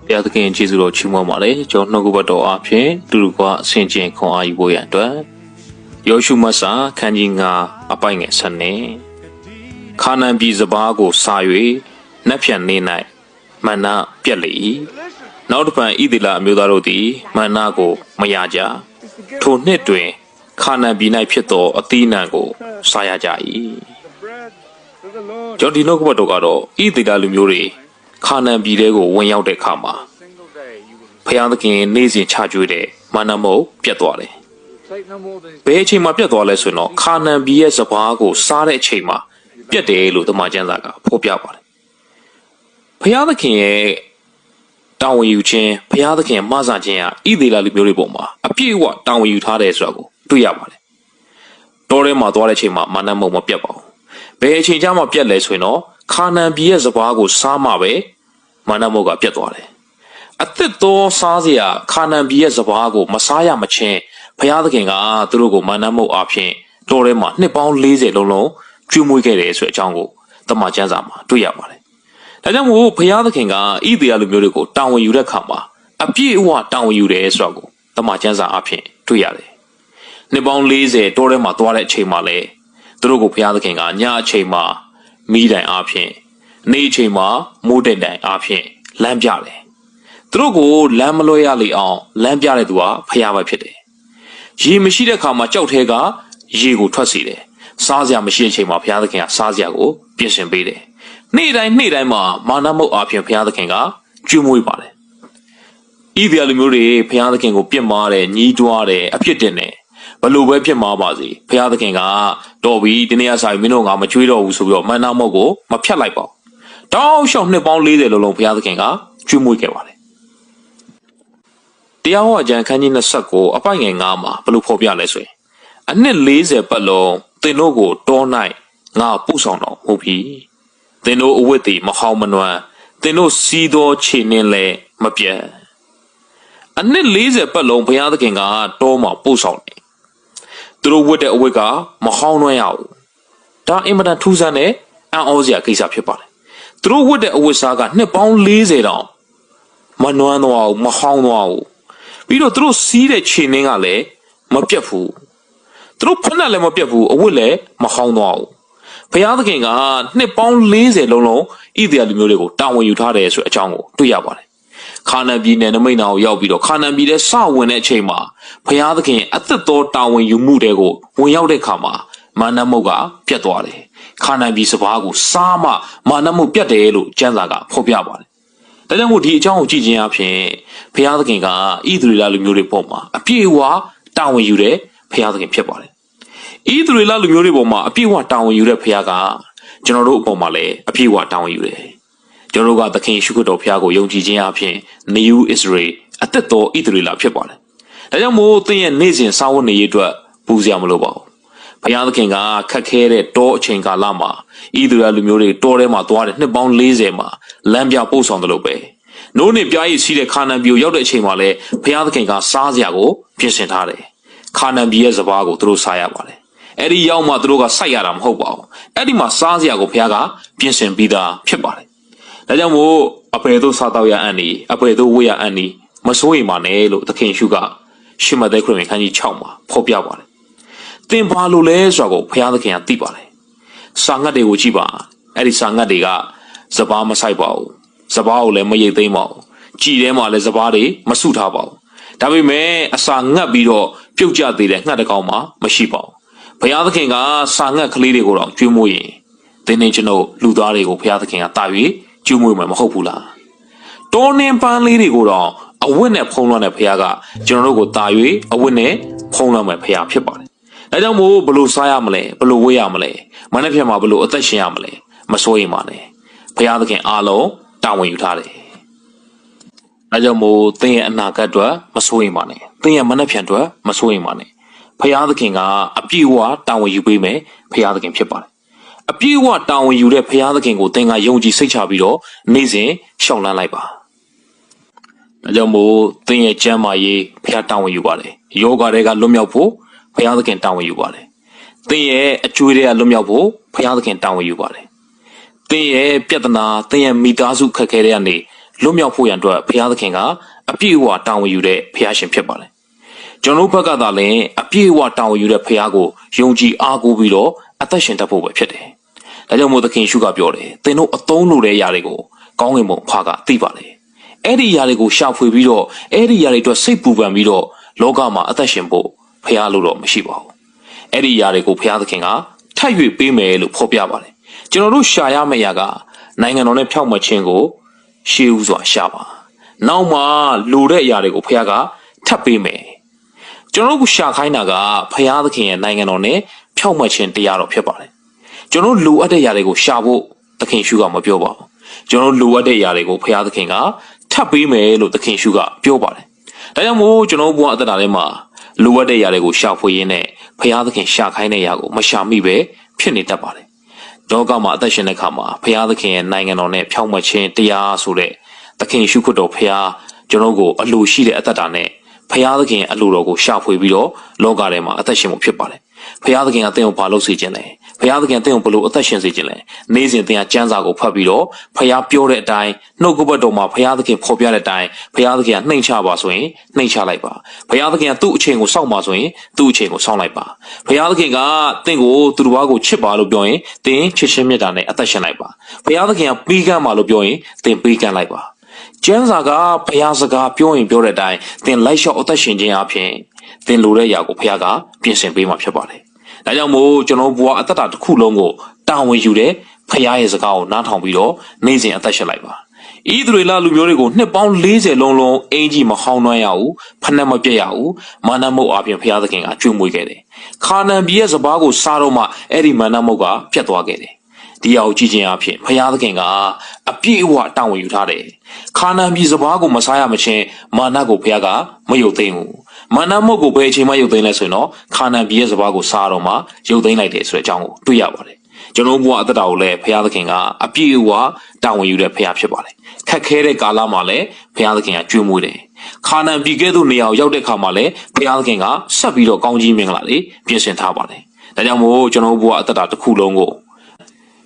ဘုရားသခင်ကျေးဇူးတော်ချီးမွမ်းပါလေကျွန်တော်နှုတ်ကပတ်တော်အားဖြင့်တူတူကအဆင်ကျင်ခွန်အားယူဖို့ရန်အတွက်ယောရှုမတ်စာခန်းကြီး9အပိုင်ငယ်7နဲ့ခါနန်ပြည်စပါးကိုစာ၍နတ်ဖြန်နေ၌မန္နာပြက်လေ၏နောက်တစ်ပံဣသီလအမျိုးသားတို့သည်မန္နာကိုမရကြထိုနှစ်တွင်ခါနန်ပြည်၌ဖြစ်သောအသီးနှံကိုစားရကြ၏ကျွန်တော်ဒီနှုတ်ကပတ်တော်ကတော့ဣသီလလူမျိုးတွေခါနန်ပြည်တွေကိုဝင်ရောက်တဲ့အခါမှာဖျားသခင်နေ့စဉ်ချကြွေးတဲ့မာနမုတ်ပြတ်သွားတယ်။ဘယ်အချိန်မှာပြတ်သွားလဲဆိုရင်တော့ခါနန်ပြည်ရဲ့စပါးကိုစားတဲ့အချိန်မှာပြတ်တယ်လို့တမန်ကျမ်းစာကဖော်ပြပါတယ်။ဖျားသခင်ရဲ့တာဝန်ယူခြင်းဖျားသခင်မှားစာခြင်းဟာဣသရေလလူမျိုးတွေပေါ်မှာအပြည့်အဝတာဝန်ယူထားတယ်ဆိုတာကိုတွေ့ရပါတယ်။တောထဲမှာသွားတဲ့အချိန်မှာမာနမုတ်မပြတ်ပါဘူး။ဘယ်အချိန်ကျမှပြတ်လဲဆိုရင်တော့ခါနန်ပြည်ရဲ့စပါးကိုစားမှပဲမာနမုတ်ကပြတ်သွားတယ်အသစ်သောစားစရာခါနန်ပြည်ရဲ့စပါးကိုမစားရမချင်းဘုရားသခင်ကသူတို့ကိုမာနမုတ်အဖြစ်တော်ထဲမှာနှစ်ပေါင်း40လုံးလုံးကျွေးမွေးခဲ့တယ်ဆိုတဲ့အကြောင်းကိုတမန်ကျမ်းစာမှာတွေ့ရပါတယ်ဒါကြောင့်မို့ဘုရားသခင်ကဣသရေလလူမျိုးတွေကိုတာဝန်ယူတဲ့အခါမှာအပြည့်အဝတာဝန်ယူတယ်ဆိုတာကိုတမန်ကျမ်းစာအဖြစ်တွေ့ရတယ်နှစ်ပေါင်း40တော်ထဲမှာသွားတဲ့အချိန်မှာလဲသူတို့ကိုဘုရားသခင်ကညအချိန်မှာမိတိုင်အဖြစ်နေ့အချိန်မှာမိုးတိမ်တိုင်အဖြစ်လမ်းပြတယ်သူတို့ကိုလမ်းမလွှဲရလေအောင်လမ်းပြတဲ့သူကဖျားပဲဖြစ်တယ်ရေမရှိတဲ့အခါမှာကြောက်ထဲကရေကိုထွက်စေတယ်စားစရာမရှိတဲ့အချိန်မှာဘုရားသခင်ကစားစရာကိုပြင်ဆင်ပေးတယ်နေ့တိုင်းမှာမာနမုတ်အဖြစ်ဘုရားသခင်ကကျွေးမွေးပါတယ်ဣသရေလလူမျိုးတွေဘုရားသခင်ကိုပြစ်မှားတယ်ညီးတွားတယ်အပြစ်တင်တယ်ဘလို့ပဲဖြစ်မှာပါစေဘုရားသခင်ကတော်ပြီဒီနေ့အစားမင်းတို့ကမကျွေးတော့ဘူးဆိုပြီးတော့မာနမုတ်ကိုမဖြတ်လိုက်ပါဘူးတောက်လျှောက်နှစ်ပေါင်း40လုံးလုံးဘုရားသခင်ကကျွေးမွေးခဲ့ပါတယ်တရားဟောကျမ်းခန်းကြီး29အပိုင်ငယ်9မှာဘလို့ဖော်ပြလဲဆိုရင်အနှစ်40ပတ်လုံးသင်တို့ကိုတော၌ငါပို့ဆောင်တော်မူပြီသင်တို့အဝတ်တွေမဟောင်းမနွမ်းသင်တို့စီးသောခြေနှင်းလည်းမပြတ်အနှစ်40ပတ်လုံးဘုရားသခင်ကတောမှာပို့ဆောင်တယ်သူတို့ဝတ်တဲ့အဝတ်ကမဟောင်းနွမ်းရဘူးဒါအင်မတန်ထူးဆန်းတဲ့အံ့ဩစရာကိစ္စဖြစ်ပါတယ်သူတို့ဝတ်တဲ့အဝတ်စားကနှစ်ပေါင်း40တောင်မနွမ်းတော့ဘူးမဟောင်းတော့ဘူးပြီးတော့သူတို့စီးတဲ့ခြေနှင်းကလည်းမပြတ်ဘူးသူတို့ဖက်နဲ့လည်းမပြတ်ဘူးအဝတ်လည်းမဟောင်းတော့ဘူးဘုရားသခင်ကနှစ်ပေါင်း40လုံးလုံးဣသရေလလူမျိုးတွေကိုတာဝန်ယူထားတယ်ဆိုတဲ့အကြောင်းကိုတွေ့ရပါတယ်ခါနန်ပြည်နယ်နမိတ်နာကိုရောက်ပြီးတော့ခါနန်ပြည်ထဲစဝင်တဲ့အချိန်မှာဘုရားသခင်အသက်တော်တာဝန်ယူမှုတွေကိုဝင်ရောက်တဲ့အခါမှာမာနမုတ်ကပြတ်သွားတယ်ခါနန်ပြည်စပါးကိုစားမှမာနမုတ်ပြတ်တယ်လို့ကျမ်းစာကဖော်ပြပါတယ်ဒါကြောင့်မို့ဒီအကြောင်းကိုကြည့်ခြင်းအပြင်ဘုရားသခင်ကဣသရေလလူမျိုးတွေပေါ်မှာအပြည့်အဝတာဝန်ယူတဲ့ဘုရားသခင်ဖြစ်ပါတယ်ဣသရေလလူမျိုးတွေပေါ်မှာအပြည့်အဝတာဝန်ယူတဲ့ဘုရားကကျွန်တော်တို့အပေါ်မှာလည်းအပြည့်အဝတာဝန်ယူတယ်ကျွန်တော်တို့ကသခင်ယေရှုခရစ်တော်ဘုရားကိုယုံကြည်ခြင်းအပြင် New Israel အသက်တော်ဣသရေလဖြစ်ပါတယ်ဒါကြောင့်မို့သင်ရဲ့နေ့စဉ်စာဝတ်နေရေးအတွက်ပူစရာမလိုပါဘူးဘုရားသခင်ကခက်ခဲတဲ့တောအချိန်ကာလမှာဣသရေလလူမျိုးတွေတောထဲမှာသွားတဲ့နှစ်ပေါင်း40မှာလမ်းပြပို့ဆောင်တယ်လို့ပဲနိုးနေပြားရည်စီးတဲ့ခါနန်ပြည်ရောက်တဲ့အချိန်မှာလည်းဘုရားသခင်ကစားစရာကိုပြင်ဆင်ထားတယ်ခါနန်ပြည်ရဲ့စပါးကိုသူတို့စားရပါတယ်အဲ့ဒီရောက်မှသူတို့ကစိုက်ရတာမဟုတ်ပါဘူးအဲ့ဒီမှာစားစရာကိုဘုရားကပြင်ဆင်ပြီးသားဖြစ်ပါတယ်ဒါကြောင့်မို့အဘယ်သို့စားတော့ရအံ့နေအဘယ်သို့ဝေးရအံ့နေမစိုးရိမ်ပါနဲ့လို့သခင်ယေရှုကရှမသက်ခရစ်ဝင်ခန်းကြီး6မှာဖော်ပြပါတယ်သင်ဘာလို့လဲဆိုတာကိုဘုရားသခင်ကသိပါတယ်စာငတ်တွေကိုကြည့်ပါအဲ့ဒီစာငတ်တွေကစပါးမဆိုင်ပါဘူးစပါးကိုလည်းမရိတ်သိမ်းပါဘူးကြည်ထဲမှာလည်းစပါးတွေမစုထားပါဘူးဒါပေမဲ့အစာငတ်ပြီးတော့ပြုတ်ကျသေးတဲ့ငှက်တစ်ကောင်မှမရှိပါဘူးဘုရားသခင်ကစာငတ်ကလေးတွေကိုတော့ကျွေးမွေးရင်သင်နေကျွန်တော်လူသားတွေကိုဘုရားသခင်ကတာ၍ကျွေးမွေးမှာမဟုတ်ဘူးလားတောနှင်းပန်းလေးတွေကိုတော့အဝတ်နဲ့ဖုံးလွှမ်းတဲ့ဘုရားကကျွန်တော်တို့ကိုတာ၍အဝတ်နဲ့ဖုံးလွှမ်းမဲ့ဘုရားဖြစ်ပါတယ်ဒါကြောင့်မို့ဘလို့စားရမလဲဘလို့ဝေးရမလဲမနေ့ပြန်မှာဘလို့အသက်ရှင်ရမလဲမစိုးရိမ်ပါနဲ့ဘုရားသခင်အားလုံးတာဝန်ယူထားတယ်ဒါကြောင့်မို့သင်ရဲ့အနာဂတ်အတွက်မစိုးရိမ်ပါနဲ့သင်ရဲ့မနေ့ပြန်အတွက်မစိုးရိမ်ပါနဲ့ဘုရားသခင်ကအပြည့်အဝတာဝန်ယူပေးမယ်ဘုရားသခင်ဖြစ်ပါတယ်အပြည့်အဝတာဝန်ယူတဲ့ဘုရားသခင်ကိုသင်ကယုံကြည်စိတ်ချပြီးတော့နေ့စဉ်ရှောင်လန်းလိုက်ပါဒါကြောင့်မို့သင်ရဲ့ကျမ်းမာရေးဘုရားတာဝန်ယူပါတယ်ယောဂတွေကလွတ်မြောက်ဖို့ဘုရားသခင်တာဝန်ယူပါတယ်သင်ရဲ့အကျွေးတွေကလွတ်မြောက်ဖို့ဘုရားသခင်တာဝန်ယူပါတယ်သင်ရဲ့ပြဿနာသင်ရဲ့မိသားစုခက်ခဲတွေကနေ လွတ်မြောက်ဖို့ရန်အတွက်ဘုရားသခင်ကအပြည့်အဝတာဝန်ယူတဲ့ဘုရားရှင်ဖြစ်ပါတယ်ကျွန်တော်ဘက်ကသာလည်းအပြည့်အဝတာဝန်ယူတဲ့ဘုရားကိုယုံကြည်အားကိုးပြီးတော့အသက်ရှင်တတ်ဖို့ပဲဖြစ်တယ်ဒါကြောင့်မို့သခင်ရှုကပြောတယ်သင်တို့အသုံးလိုတဲ့အရာတွေကိုကောင်းကင်ဘုံဖာကသိပါတယ်အဲ့ဒီအရာတွေကိုရှာဖွေပြီးတော့အဲ့ဒီအရာတွေအတွက်စိတ်ပူပန်ပြီးတော့လောကမှာအသက်ရှင်ဖို့ဘုရားလိုတော့မရှိပါဘူးအဲ့ဒီအရာတွေကိုဘုရားသခင်ကထပ်၍ပေးမယ်လို့ဖော်ပြပါတယ်ကျွန်တော်တို့ရှာရမယ့်အရာကနိုင်ငံတော်နဲ့ဖြောင့်မတ်ခြင်းကိုရှေးဥစွာရှာပါနောက်မှလိုတဲ့အရာတွေကိုဘုရားကထပ်ပေးမယ်ကျွန်တော်တို့ရှာခိုင်းတာကဘုရားသခင်ရဲ့နိုင်ငံတော်နဲ့ဖြောင့်မတ်ခြင်းတရားတော်ဖြစ်ပါတယ်ကျွန်တော်လိုအပ်တဲ့အရာတွေကိုရှာဖို့သခင်ရှုကမပြောပါဘူးကျွန်တော်လိုအပ်တဲ့အရာတွေကိုဘုရားသခင်ကထပ်ပေးမယ်လို့သခင်ရှုကပြောပါတယ်ဒါကြောင့်မို့ကျွန်တော်ဘုရားအသက်တာထဲမှာလိုအပ်တဲ့အရာတွေကိုရှာဖွေရင်းနဲ့ဘုရားသခင်ရှာခိုင်းတဲ့အရာကိုမရှာမိပဲဖြစ်နေတတ်ပါတယ်လောကမှာအသက်ရှင်တဲ့အခါမှာဘုရားသခင်ရဲ့နိုင်ငံတော်နဲ့ဖြောင့်မတ်ခြင်းတရားဆိုတဲ့သခင်ရှုခရစ်တော်ဘုရားကျွန်တော်ကိုအလိုရှိတဲ့အသက်တာနဲ့ဘုရားသခင်အလိုတော်ကိုရှာဖွေပြီးတော့လောကထဲမှာအသက်ရှင်မှုဖြစ်ပါတယ်ဘုရားသခင်ကသင်ကိုဘာလုပ်စေခြင်းလဲဘုရားသခင်သင်ကိုဘလို့အသက်ရှင်စေခြင်းလဲနေ့စဉ်သင်ကကျမ်းစာကိုဖတ်ပြီးတော့ဘုရားပြောတဲ့အတိုင်းနှုတ်ကပတ်တော်မှာဘုရားသခင်ဖော်ပြတဲ့အတိုင်းဘုရားသခင်ကနှိမ်ချပါဆိုရင်နှိမ်ချလိုက်ပါဘုရားသခင်ကသူ့အချိန်ကိုစောင့်ပါဆိုရင်သူ့အချိန်ကိုစောင့်လိုက်ပါဘုရားသခင်ကသင်ကိုသူတစ်ပါးကိုချစ်ပါလို့ပြောရင်သင်ချစ်ခြင်းမေတ္တာနဲ့အသက်ရှင်လိုက်ပါဘုရားသခင်ကပေးကမ်းပါလို့ပြောရင်သင်ပေးကမ်းလိုက်ပါကျမ်းစာကဘုရားစကားပြောရင်ပြောတဲ့အတိုင်းသင်လိုက်လျှောက်အသက်ရှင်ခြင်းအပြင်သင်လိုတဲ့အရာကိုဘုရားကပြင်ဆင်ပေးမှာဖြစ်ပါတယ်ဒါကြောင့်မို့ကျွန်တော်ဘဝအသက်တာတစ်ခုလုံးကိုတာဝန်ယူတဲ့ဖခင်ရဲ့စကားကိုနားထောင်ပြီးတော့နေ့စဉ်အသက်ရှင်လိုက်ပါဤသူတွေလာလူမျိုးတွေကိုနှစ်ပေါင်း40လုံးလုံးအင်ကြီးမဟောင်းနှွမ်းရဘူးဖနှက်မပြက်ရဘူးမာနမုတ်အပြင်ဖခင်သခင်ကကျွေးမွေးခဲ့တယ်ခါနန်ပြည်ရဲ့စပါးကိုစားတော့မှအဲ့ဒီမာနမုတ်ကပြတ်သွားခဲ့တယ်ဒီအရာကိုကြည့်ခြင်းအဖြစ်ဖခင်သခင်ကအပြည့်အဝတာဝန်ယူထားတယ်ခါနန်ပြည်စပါးကိုမစားရမချင်းမာနကိုဖခင်ကမယုတ်သိမ်းဘူးမာနမုတ်ကိုဘယ်အချိန်မှယုတ်သိမ်းလဲဆိုရင်တော့ခါနန်ပြည်ရဲ့စပါးကိုစားတော့မှယုတ်သိမ်းလိုက်တယ်ဆိုတဲ့အကြောင်းကိုတွေ့ရပါတယ်ကျွန်တော်ဘုရားအသက်တာကိုလည်းဘုရားသခင်ကအပြည့်အဝတာဝန်ယူတဲ့ဘုရားဖြစ်ပါတယ်ခက်ခဲတဲ့ကာလမှာလည်းဘုရားသခင်ကကြွေးမွေးတယ်ခါနန်ပြည်ကဲ့သို့နေရာကိုရောက်တဲ့အခါမှာလည်းဘုရားသခင်ကဆက်ပြီးတော့ကောင်းကြီးမင်္ဂလာတွေပြင်ဆင်ထားပါတယ်ဒါကြောင့်မို့ကျွန်တော်ဘုရားအသက်တာတစ်ခုလုံးကို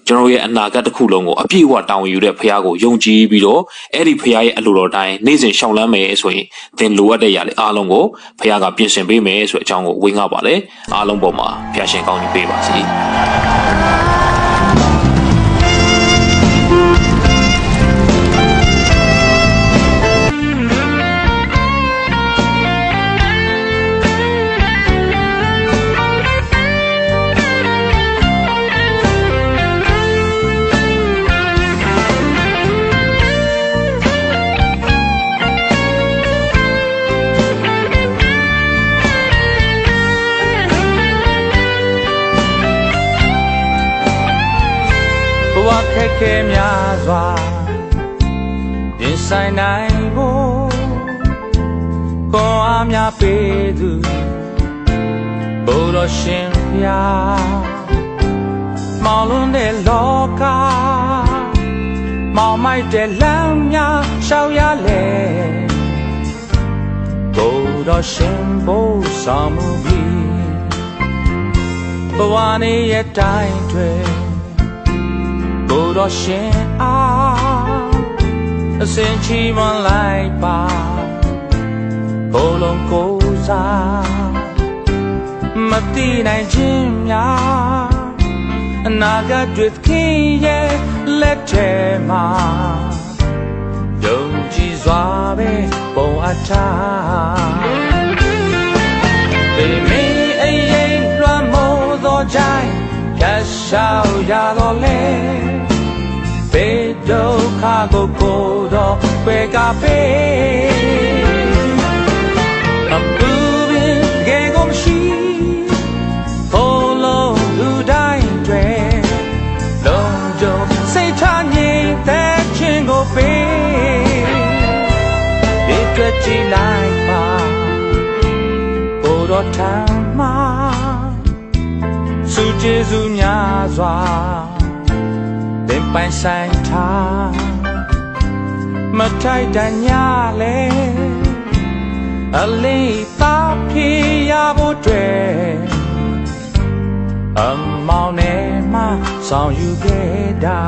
ကျွန်တော်ရဲ့အနာဂတ်တစ်ခုလုံးကိုအပြည့်အဝတာဝန်ယူတဲ့ဘုရားကိုယုံကြည်ပြီးတော့အဲ့ဒီဘုရားရဲ့အလိုတော်တိုင်းနေ့စဉ်ရှောင်လန်းမယ်ဆိုရင်သင်လိုအပ်တဲ့ຢာတွေအားလုံးကိုဘုရားကပြင်ဆင်ပေးမယ်ဆိုတဲ့အကြောင်းကိုဝေငှပါတယ်အားလုံးပေါ်မှာဘုရားရှင်ကောင်းကြီးပေးပါစေခဲများစွာရင်ဆိုင်နိုင်ဖို့ခွန်အားများပေးသူဘုရားရှင်ဖျားမောင်လွန်းတဲ့လောကမောင်မိုက်တဲ့လမ်းများရှောက်ရလေဘုရားရှင်ဘုဆောင်မှုပြီးဘဝနေရဲ့တိုင်းတွေဘုရားရှင်အားအစဉ်ချီးမွမ်းလိုက်ပါဘုလုံးကိုးစားမတိနိုင်ခြင်းများအနာဂတ်တွေခင်ရဲ့လက်ထဲမှာယုံကြည်စွာပဲပုံအပ်ထားဒီမင်းအရေးလွှမ်းမိုးသောကြိုင်ရရှာရတော့လေဘေးဒုက္ခကိုကိုတော့ပဲကပေးအပူပင်ငယ်ကုန်ရှိဘလုံးလူတိုင်းတွေလုံးကြုံစိတ်ထားငြိမ်သက်ခြင်းကိုပေးဒီကကြည်လိုက်ပါဘုရားထံမှာစုကျေးဇူးများစွာသင်ပိုင်ဆိုင်ထားမထိုက်တန်ညာလေအလေးသားဖြစ်ရဖို့တွေ့အမောင်နဲ့မှဆောင်ယူခဲ့တာ